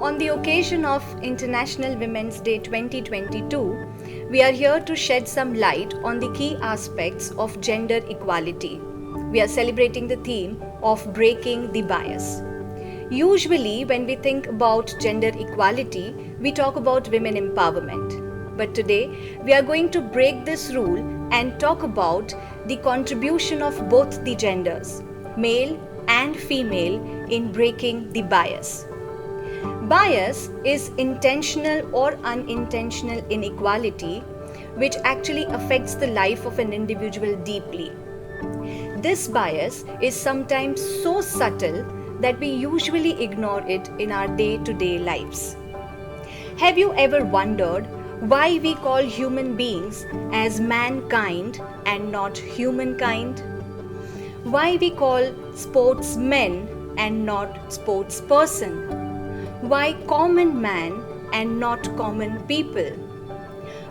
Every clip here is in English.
On the occasion of International Women's Day 2022, we are here to shed some light on the key aspects of gender equality. We are celebrating the theme of breaking the bias. Usually, when we think about gender equality, we talk about women empowerment. But today, we are going to break this rule and talk about the contribution of both the genders, male and female, in breaking the bias. Bias is intentional or unintentional inequality which actually affects the life of an individual deeply. This bias is sometimes so subtle that we usually ignore it in our day-to-day lives. Have you ever wondered why we call human beings as mankind and not humankind? Why we call sportsmen and not sportsperson? Why common man and not common people?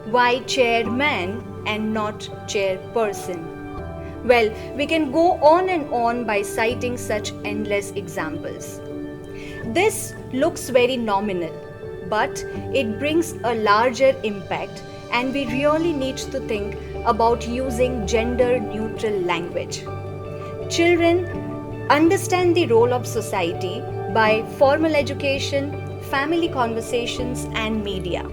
Why chairman and not chairperson? Well, we can go on and on by citing such endless examples. This looks very nominal, but it brings a larger impact, and we really need to think about using gender-neutral language. Children understand the role of society by formal education, family conversations, and media.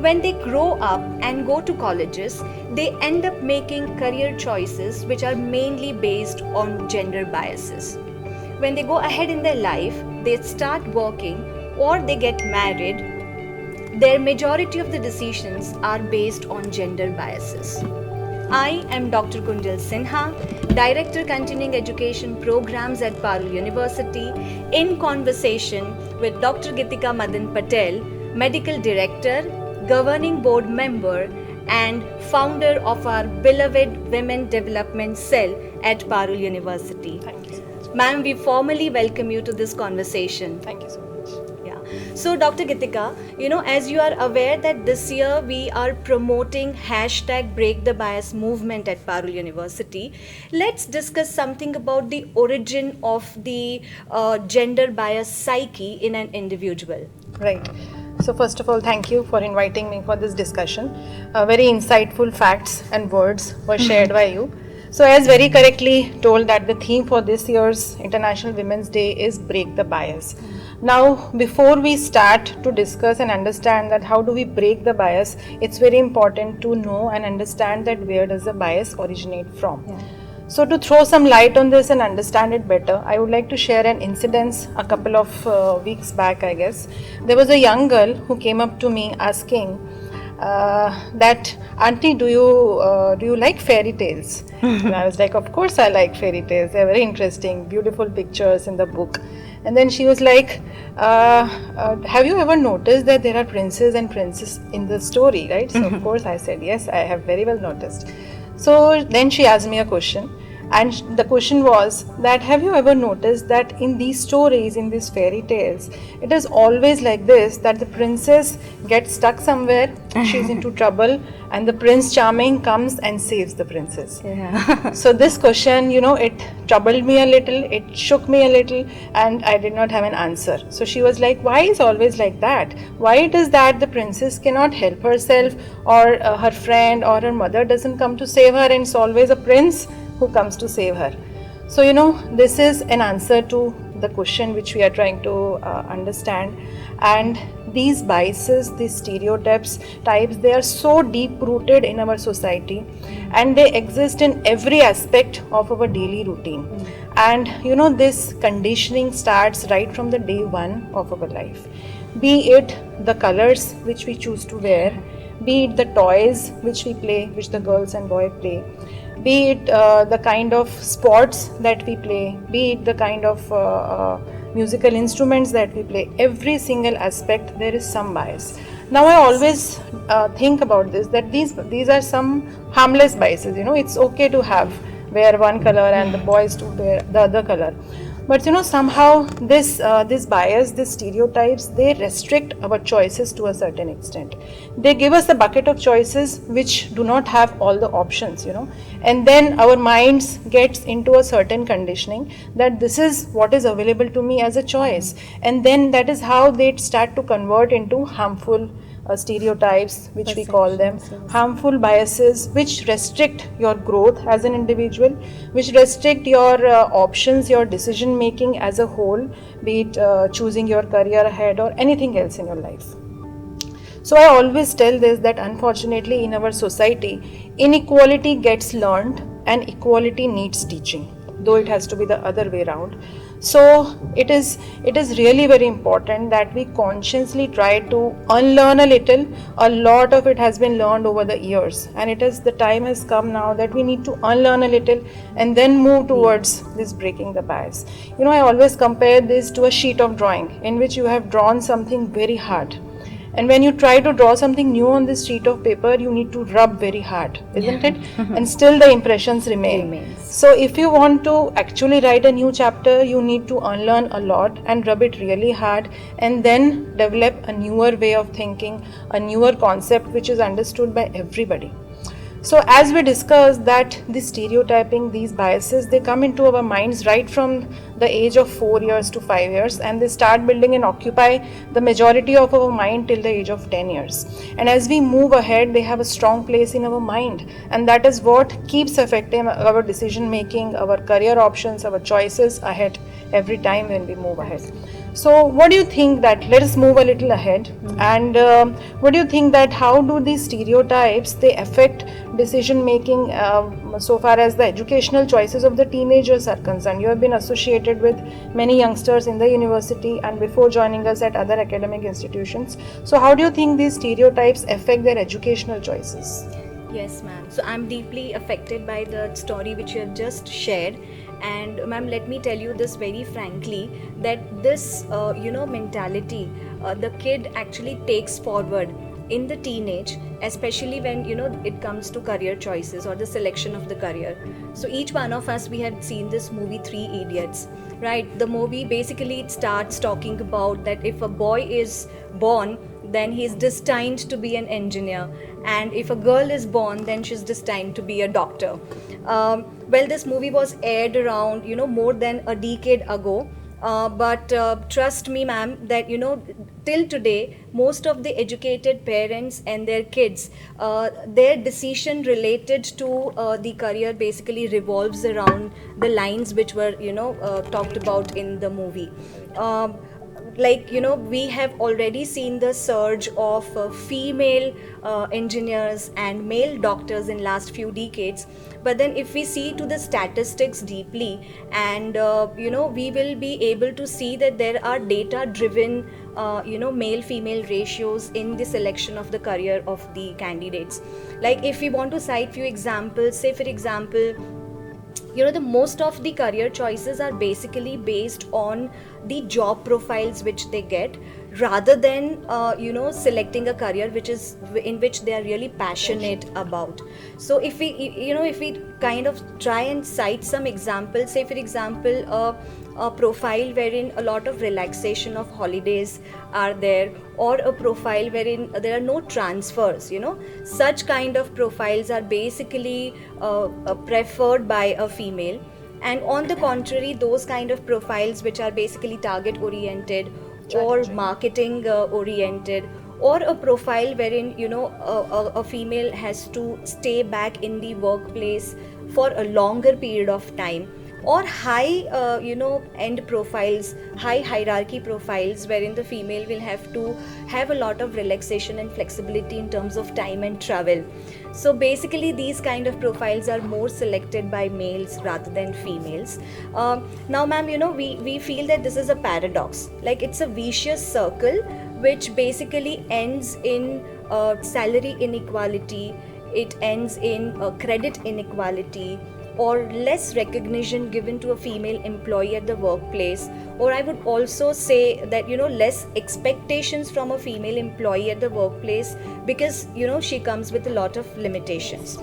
When they grow up and go to colleges, they end up making career choices which are mainly based on gender biases. When they go ahead in their life, they start working or they get married, their majority of the decisions are based on gender biases. I am Dr. Kunjal Sinha, Director Continuing Education Programs at Parul University, in conversation with Dr. Geetika Patel, Medical Director, Governing Board Member and founder of our beloved Women Development Cell at Parul University. Thank you so much. Ma'am, we formally welcome you to this conversation. Thank you so much. So Dr. Geetika, as you are aware that this year we are promoting #Break the Bias movement at Parul University, let's discuss something about the origin of the gender bias psyche in an individual. Right. So first of all, thank you for inviting me for this discussion. Very insightful facts and words were shared by you. So as very correctly told that the theme for this year's International Women's Day is Break the Bias. Now, before we start to discuss and understand that how do we break the bias, it's very important to know and understand that where does the bias originate from. Yeah. So to throw some light on this and understand it better, I would like to share an incident a couple of weeks back, I guess. There was a young girl who came up to me asking that, Auntie, do you like fairy tales? And I was like, of course I like fairy tales. They're very interesting, beautiful pictures in the book. And then she was like, have you ever noticed that there are princes and princesses in the story, right? So of course I said, yes, I have very well noticed. So then she asked me a question, and the question was that, have you ever noticed that in these stories, in these fairy tales, it is always like this, that the princess gets stuck somewhere, she's into trouble, and the Prince Charming comes and saves the princess. Yeah. So this question, it troubled me a little, it shook me a little, and I did not have an answer. So she was like, why is always like that? Why it is that the princess cannot help herself, or her friend or her mother doesn't come to save her, and it's always a prince who comes to save her? So this is an answer to the question which we are trying to understand. And these biases, these stereotypes, types, they are so deep rooted in our society, and they exist in every aspect of our daily routine. And this conditioning starts right from the day one of our life, be it the colors which we choose to wear, be it the toys which we play, which the girls and boys play, be it the kind of sports that we play, be it the kind of musical instruments that we play. Every single aspect there is some bias. Now I always think about this, that these are some harmless biases. It's okay to wear one color and the boys to wear the other color. But somehow this bias, these stereotypes, they restrict our choices to a certain extent. They give us a bucket of choices which do not have all the options, and then our minds gets into a certain conditioning that this is what is available to me as a choice, and then that is how they start to convert into harmful stereotypes, which we call them, harmful biases, which restrict your growth as an individual, which restrict your options, your decision making as a whole, be it choosing your career ahead or anything else in your life. So I always tell this, that unfortunately in our society, inequality gets learned and equality needs teaching, though it has to be the other way around. So it is really very important that we consciously try to unlearn a little. A lot of it has been learned over the years, and the time has come now that we need to unlearn a little and then move towards this breaking the bias. I always compare this to a sheet of drawing in which you have drawn something very hard. And when you try to draw something new on this sheet of paper, you need to rub very hard, isn't it? And still the impressions remain. So if you want to actually write a new chapter, you need to unlearn a lot and rub it really hard, and then develop a newer way of thinking, a newer concept which is understood by everybody. So as we discussed that this stereotyping, these biases, they come into our minds right from the age of 4 years to 5 years, and they start building and occupy the majority of our mind till the age of 10 years. And as we move ahead, they have a strong place in our mind, and that is what keeps affecting our decision making, our career options, our choices ahead every time when we move ahead. So what do you think that, let us move a little ahead, and what do you think that how do these stereotypes, they affect decision making so far as the educational choices of the teenagers are concerned? You have been associated with many youngsters in the university and before joining us at other academic institutions. So how do you think these stereotypes affect their educational choices? Yes, ma'am. So I'm deeply affected by the story which you have just shared. And ma'am, let me tell you this very frankly, that this, mentality, the kid actually takes forward in the teenage, especially when, it comes to career choices or the selection of the career. So each one of us, we have seen this movie, Three Idiots, right? The movie basically it starts talking about that if a boy is born, then he is destined to be an engineer, and if a girl is born, then she's destined to be a doctor. Well, this movie was aired around more than a decade ago, but trust me, ma'am, that till today most of the educated parents and their kids, their decision related to the career basically revolves around the lines which were talked about in the movie. We have already seen the surge of female engineers and male doctors in last few decades, but then if we see to the statistics deeply, and we will be able to see that there are data driven male female ratios in the selection of the career of the candidates. Like if we want to cite few examples, say for example, the most of the career choices are basically based on the job profiles which they get, rather than selecting a career which is in which they are really passionate about. So if we kind of try and cite some examples, say for example, a profile wherein a lot of relaxation of holidays are there, or a profile wherein there are no transfers, such kind of profiles are basically preferred by a female. And on the contrary, those kind of profiles which are basically target oriented or marketing oriented, or a profile wherein a female has to stay back in the workplace for a longer period of time, or high end profiles, high hierarchy profiles wherein the female will have to have a lot of relaxation and flexibility in terms of time and travel. So basically these kind of profiles are more selected by males rather than females. Now ma'am, we feel that this is a paradox, like it's a vicious circle which basically ends in salary inequality, it ends in credit inequality, or less recognition given to a female employee at the workplace, or I would also say that less expectations from a female employee at the workplace, because she comes with a lot of limitations.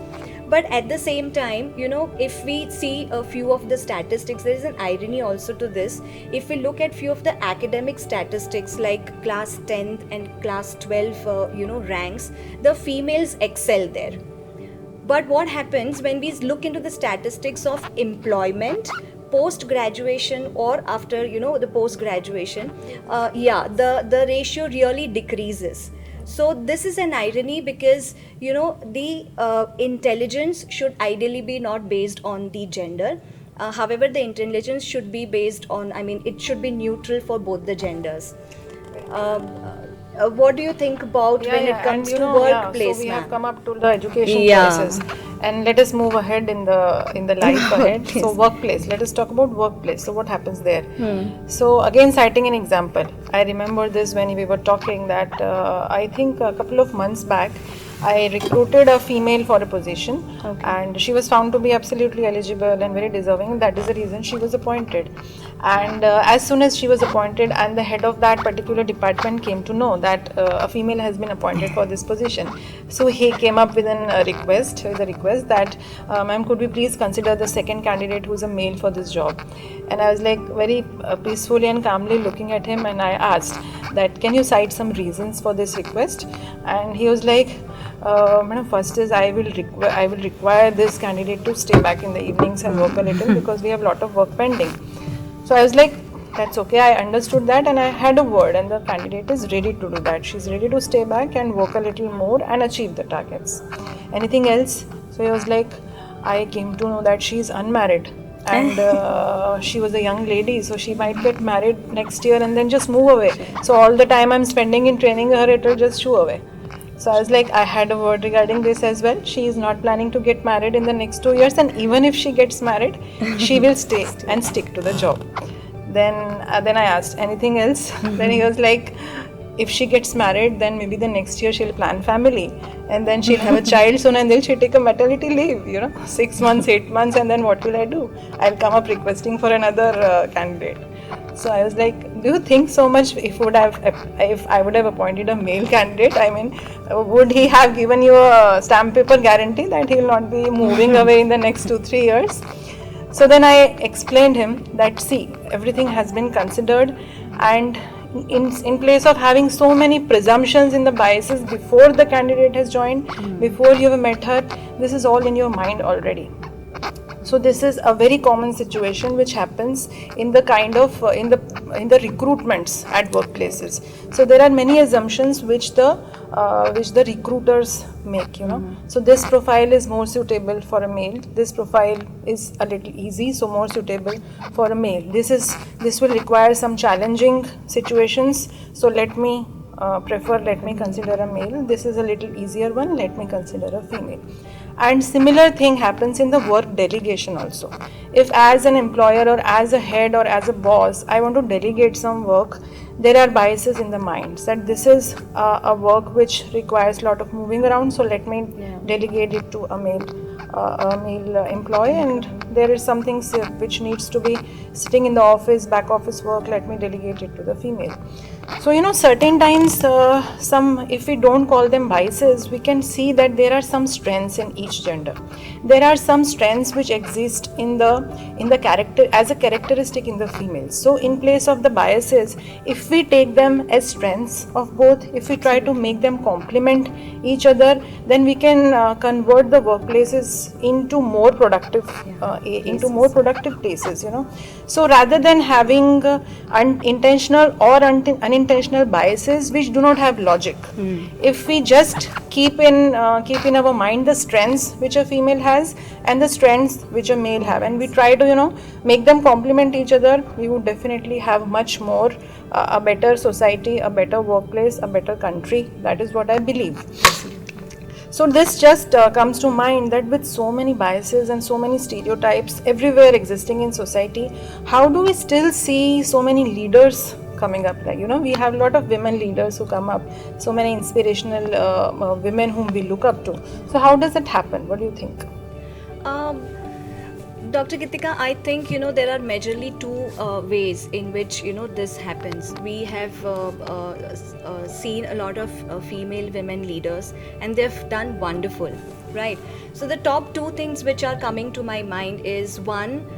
But at the same time, if we see a few of the statistics, there is an irony also to this. If we look at few of the academic statistics like class 10th and class 12 ranks, the females excel there. But what happens when we look into the statistics of employment post graduation or after the post graduation, the ratio really decreases. So this is an irony because the intelligence should ideally be not based on the gender. However, the intelligence should be based on, it should be neutral for both the genders. What do you think about when it comes to workplace? So we have come up to the education places, and let us move ahead in the life ahead. So workplace. Let us talk about workplace. So what happens there? So again, citing an example, I remember this when we were talking that I think a couple of months back, I recruited a female for a position, and she was found to be absolutely eligible and very deserving. That is the reason she was appointed. And as soon as she was appointed, and the head of that particular department came to know that a female has been appointed for this position, so he came up with a request that, ma'am, could we please consider the second candidate who is a male for this job? And I was like very peacefully and calmly looking at him, and I asked that, can you cite some reasons for this request? And he was like, madam, first is I will require this candidate to stay back in the evenings and work a little because we have a lot of work pending. So I was like, that's okay, I understood that, and I had a word, and the candidate is ready to do that. She's ready to stay back and work a little more and achieve the targets. Anything else? So he was like, I came to know that she's unmarried, and she was a young lady, so she might get married next year and then just move away. So all the time I'm spending in training her, it will just shoo away. So I was like, I had a word regarding this as well. She is not planning to get married in the next 2 years, and even if she gets married, she will stay and stick to the job. Then I asked, anything else? Then he was like, if she gets married, then maybe the next year she'll plan family, and then she'll have a child soon, and then she'll take a maternity leave, 6 months, 8 months, and then what will I do? I'll come up requesting for another candidate. So I was like, do you think so much if I would have appointed a male candidate? I mean, would he have given you a stamp paper guarantee that he will not be moving away in the next 2-3 years? So then I explained him that, see, everything has been considered, and in place of having so many presumptions in the biases before the candidate has joined, before you have met her, this is all in your mind already. So this is a very common situation which happens in the kind of in the recruitments at workplaces. So there are many assumptions which the recruiters make. So this profile is more suitable for a male. This profile is a little easy, so more suitable for a male. This will require some challenging situations. So let me consider a male. This is a little easier one. Let me consider a female. And similar thing happens in the work delegation also. If as an employer or as a head or as a boss, I want to delegate some work, there are biases in the minds that this is a work which requires a lot of moving around, so let me delegate it to a male employee, and there is something which needs to be sitting in the office, back office work, let me delegate it to the female. So certain times if we don't call them biases, we can see that there are some strengths in each gender. There are some strengths which exist in the character as a characteristic in the females. So in place of the biases, if we take them as strengths of both, if we try to make them complement each other, then we can convert the workplaces into more productive places. So rather than having intentional or unintentional biases which do not have logic, if we just keep in our mind the strengths which a female has and the strengths which a male have, and we try to make them complement each other, we would definitely have much more a better society, a better workplace, a better country. That is what I believe. So this just comes to mind that with so many biases and so many stereotypes everywhere existing in society, how do we still see so many leaders coming up? We have a lot of women leaders who come up, so many inspirational women whom we look up to. So how does it happen? What do you think? Dr. Geetika, I think there are majorly two ways in which this happens. We have seen a lot of female women leaders, and they've done wonderful, right? So the top two things which are coming to my mind is one,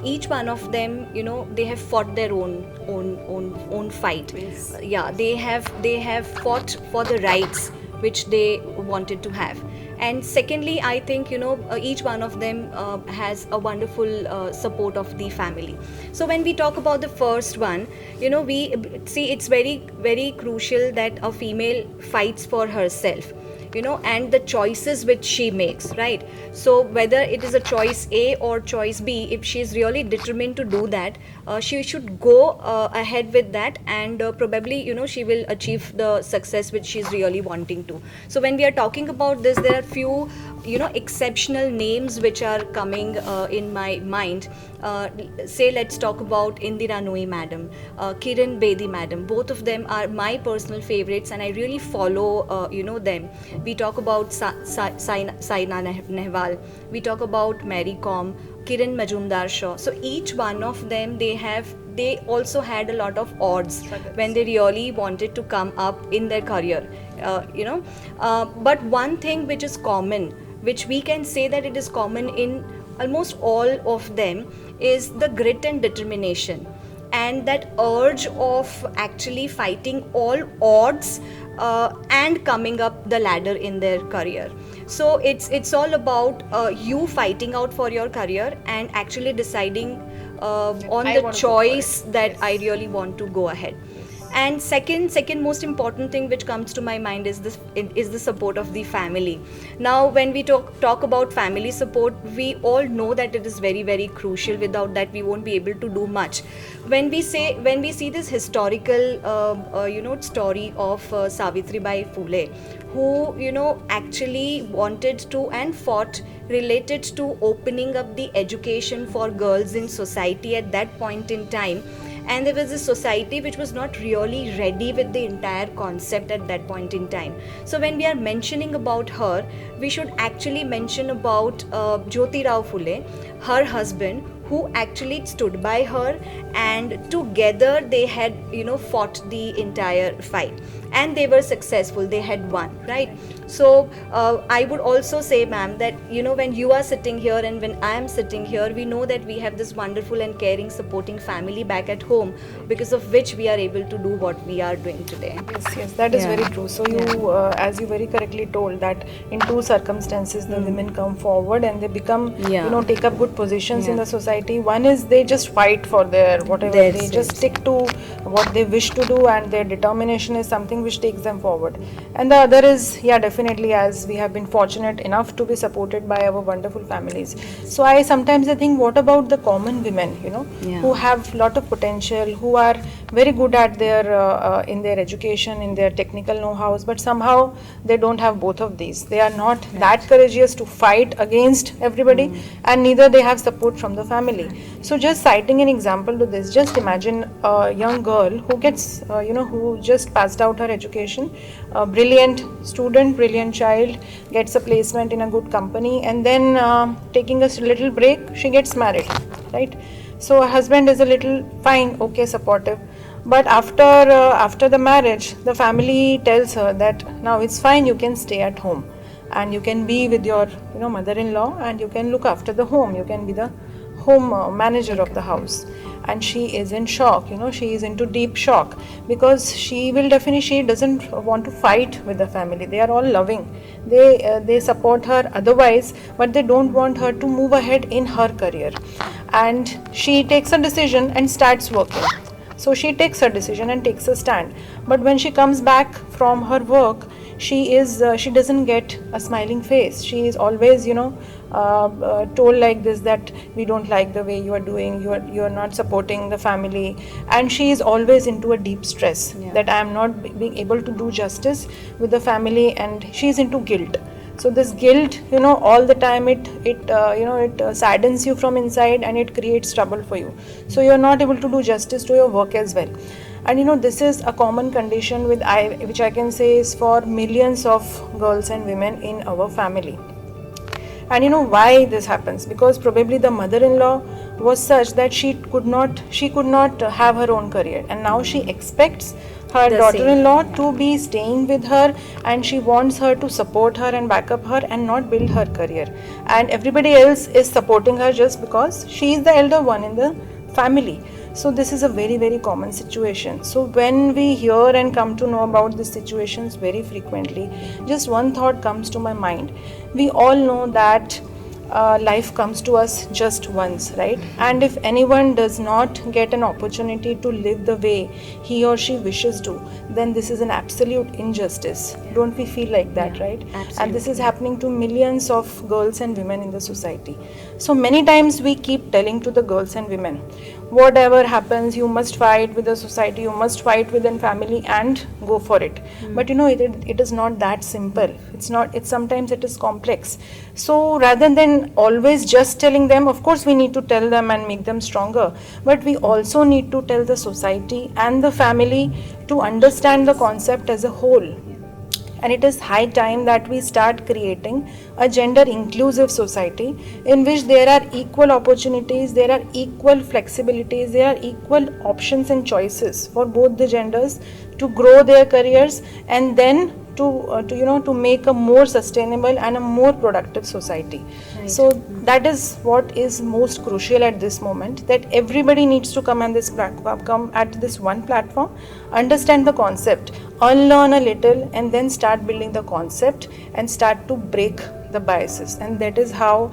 each one of them, they have fought their own fight. Yes. Yeah, they have fought for the rights which they wanted to have. And secondly, I think each one of them has a wonderful support of the family. So when we talk about the first one, we see it's very very crucial that a female fights for herself, and the choices which she makes, right? So whether it is a choice A or choice B, if she is really determined to do that, she should go ahead with that, and probably she will achieve the success which she is really wanting to. So when we are talking about this, there are few exceptional names which are coming in my mind. Say let's talk about Indira Nooyi madam, Kiran Bedi madam. Both of them are my personal favorites, and I really follow them. We talk about Saina Nehwal, we talk about Mary Kom, Kiran Majumdar Shaw. So each one of them, they also had a lot of odds when they really wanted to come up in their career, but one thing which is common, which we can say that it is common in almost all of them, is the grit and determination, and that urge of actually fighting all odds and coming up the ladder in their career. So it's all about you fighting out for your career and actually deciding on I the want to go for choice it. that Yes. I really want to go ahead. And second most important thing which comes to my mind is the support of the family. Now when we talk about family support, we all know that it is very very crucial. Without that we won't be able to do much. When we see this historical story of Savitribai Phule, who actually wanted to and fought related to opening up the education for girls in society at that point in time, and there was a society which was not really ready with the entire concept at that point in time. So when we are mentioning about her, we should actually mention about Jyoti Rao Phule, her husband, who actually stood by her, and together they had fought the entire fight, and they were successful, they had won, right? So I would also say, ma'am, that when you are sitting here and when I am sitting here, we know that we have this wonderful and caring supporting family back at home, because of which we are able to do what we are doing today. Yes, that is Yeah. very true. So you, as you very correctly told, that in two circumstances the women come forward and they become, Yeah. take up good positions in Yeah. the society. One is they just fight for their whatever, That's they it. just stick to what they wish to do, and their determination is something which takes them forward. And the other is, definitely, as we have been fortunate enough to be supported by our wonderful families. So I sometimes I think, what about the common women, Yeah. who have lot of potential, who are very good at their in their education, in their technical know-hows, but somehow they don't have both of these. They are not that courageous to fight against everybody, and neither they have support from the family. So just citing an example to this, just imagine a young girl who gets who just passed out her education, a brilliant student, brilliant child, gets a placement in a good company, and then taking a little break, she gets married, right? So her husband is a little fine, okay, supportive, but after the marriage, the family tells her that now it's fine, you can stay at home, and you can be with your mother-in-law, and you can look after the home, you can be the home manager of the house. And she is in shock, she is into deep shock, because she doesn't want to fight with the family. They are all loving, they support her otherwise, but they don't want her to move ahead in her career. And she takes a decision and starts working. So she takes her decision and takes a stand, but when she comes back from her work, she doesn't get a smiling face. She is always told like this, that we don't like the way you are doing, you are not supporting the family, and she is always into a deep stress, that I am not being able to do justice with the family, and she is into guilt. So this guilt, all the time it saddens you from inside, and it creates trouble for you. So you are not able to do justice to your work as well. And this is a common condition which I can say is for millions of girls and women in our family. And you know why this happens? Because probably the mother-in-law was such that she could not have her own career, and now she expects her The daughter-in-law same. to be staying with her, and she wants her to support her and back up her and not build her career. And everybody else is supporting her just because she is the elder one in the family. So this is a very, very common situation. So when we hear and come to know about these situations very frequently, just one thought comes to my mind. We all know that life comes to us just once, right? And if anyone does not get an opportunity to live the way he or she wishes to, then this is an absolute injustice. Don't we feel like that, Yeah, right? And this is absolutely. happening to millions of girls and women in the society. So many times we keep telling to the girls and women, whatever happens, you must fight with the society, you must fight within family and go for it. But you know, it is not that simple. It's sometimes it is complex. So rather than always just telling them, of course we need to tell them and make them stronger, but we also need to tell the society and the family to understand the concept as a whole. And it is high time that we start creating a gender inclusive society in which there are equal opportunities, there are equal flexibilities, there are equal options and choices for both the genders to grow their careers, and then to make a more sustainable and a more productive society. Right. So that is what is most crucial at this moment, that everybody needs to come at this one platform, understand the concept, unlearn a little, and then start building the concept and start to break the biases. And that is how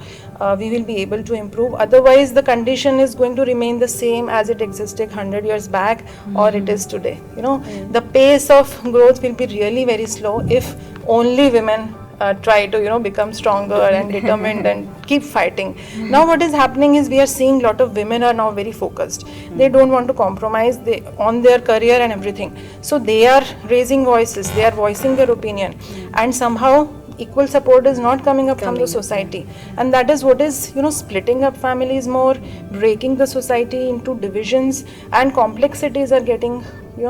we will be able to improve. Otherwise the condition is going to remain the same as it existed 100 years back, or it is today. The pace of growth will be really very slow if only women try to become stronger and determined and keep fighting. Now what is happening is we are seeing a lot of women are now very focused. They don't want to compromise on their career and everything, so they are raising voices, they are voicing their opinion, and somehow equal support is not coming up from the society. And that is what is splitting up families more, breaking the society into divisions, and complexities are getting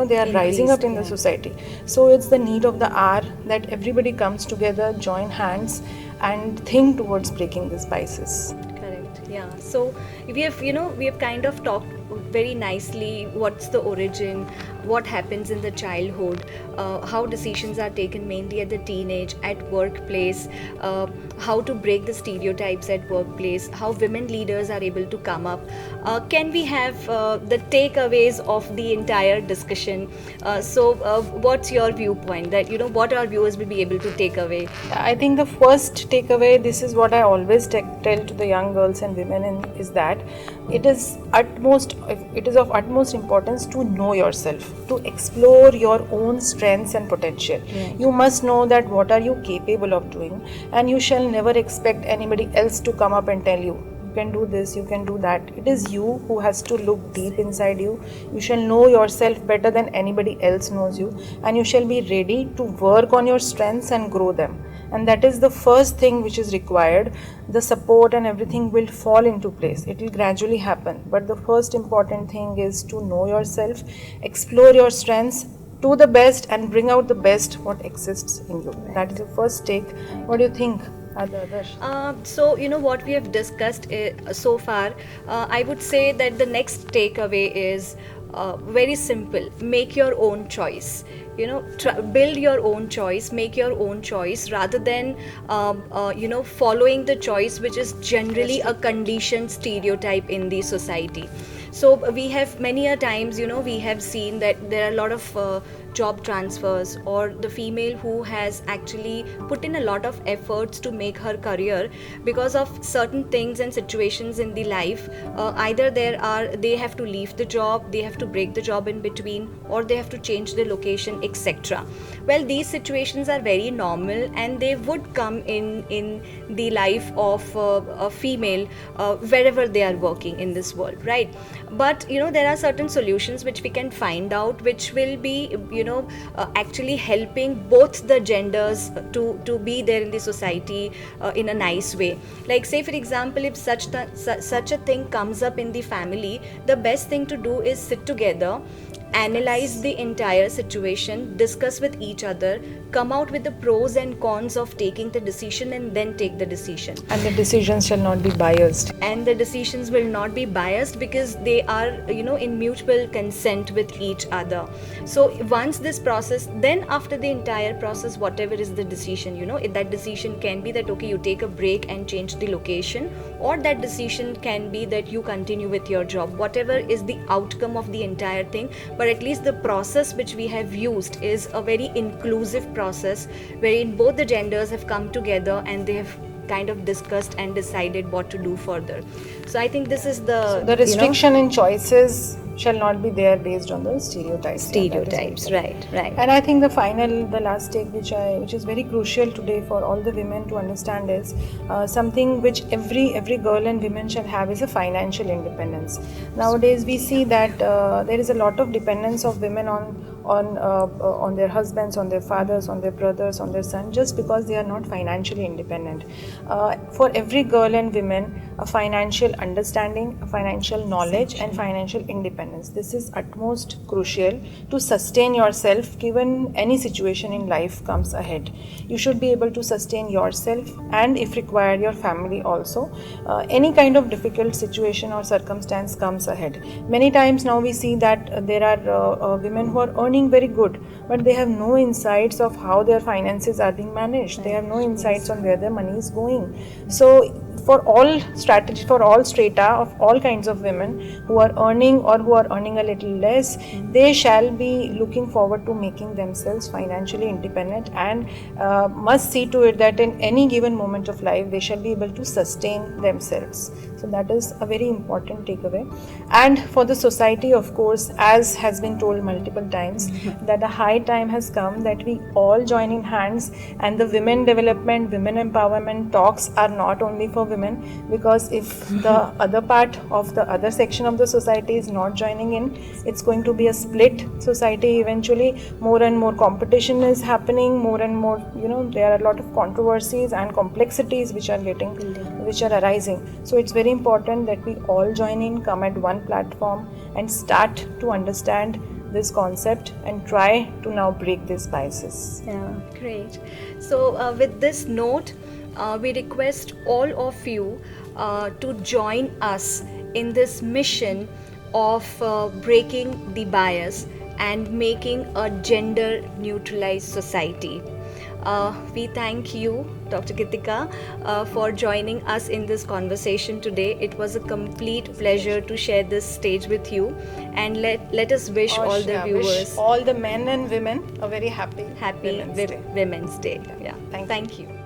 they are rising up in the society. So it's the need of the hour that everybody comes together, join hands, and think towards breaking these biases. Correct. Yeah. So we have kind of talked very nicely what's the origin, what happens in the childhood, how decisions are taken mainly at the teenage, at workplace, how to break the stereotypes at workplace, how women leaders are able to come up. Can we have the takeaways of the entire discussion? So what's your viewpoint that what our viewers will be able to take away? I think the first takeaway, this is what I always tell to the young girls and women, is that it is of utmost importance to know yourself, to explore your own strengths and potential. You must know that what are you capable of doing, and you shall never expect anybody else to come up and tell you can do this, you can do that. It is you who has to look deep inside you. You shall know yourself better than anybody else knows you, and you shall be ready to work on your strengths and grow them. And that is the first thing which is required. The support and everything will fall into place. It will gradually happen. But the first important thing is to know yourself, explore your strengths to the best, and bring out the best what exists in you. That is the first take. What do you think? So what we have discussed so far, I would say that the next takeaway is very simple: make your own choice. Build your own choice, make your own choice, rather than following the choice which is generally a conditioned stereotype in the society. So we have many a times we have seen that there are a lot of job transfers, or the female who has actually put in a lot of efforts to make her career because of certain things and situations in the life. Either they have to leave the job, they have to break the job in between, or they have to change the location, etc. Well, these situations are very normal, and they would come in the life of a female wherever they are working in this world, right? But there are certain solutions which we can find out, which will be actually helping both the genders to be there in the society in a nice way. Like, say for example, if such a thing comes up in the family, the best thing to do is sit together, analyze the entire situation, discuss with each other, come out with the pros and cons of taking the decision and then take the decision. And the decisions shall not be biased. And the decisions will not be biased because they are, in mutual consent with each other. So once this process, then after the entire process, whatever is the decision, that decision can be that, okay, you take a break and change the location, or that decision can be that you continue with your job, whatever is the outcome of the entire thing. But at least the process which we have used is a very inclusive process wherein both the genders have come together and they have kind of discussed and decided what to do further. So I think this is the restriction in choices shall not be there based on the stereotypes. Stereotypes, right. And I think the last take which is very crucial today for all the women to understand is something which every girl and women shall have is a financial independence. Nowadays we see that there is a lot of dependence of women on their husbands, on their fathers, on their brothers, on their sons, just because they are not financially independent. For every girl and women, a financial understanding, a financial knowledge and financial independence. This is utmost crucial to sustain yourself given any situation in life comes ahead. You should be able to sustain yourself and if required your family also. Any kind of difficult situation or circumstance comes ahead. Many times now we see that there are women who are earning very good, but they have no insights of how their finances are being managed. They have no insights on where their money is going. So for all strategy, for all strata of all kinds of women who are earning or who are earning a little less, they shall be looking forward to making themselves financially independent and must see to it that in any given moment of life they shall be able to sustain themselves. So that is a very important takeaway. And for the society, of course, as has been told multiple times, that a high time has come that we all join in hands, and the women development, women empowerment talks are not only for women, because if the other part of the other section of the society is not joining in, it's going to be a split society eventually. More and more competition is happening, more and more, there are a lot of controversies and complexities which are arising. So it's very important that we all join in, come at one platform and start to understand this concept and try to now break these biases. Yeah, great. So with this note, we request all of you to join us in this mission of breaking the bias and making a gender neutralized society. We thank you, Dr. Geetika, for joining us in this conversation today. It was a complete pleasure to share this stage with you, and let us wish all the viewers, wish all the men and women a very happy Women's Day. Yeah. Thank you.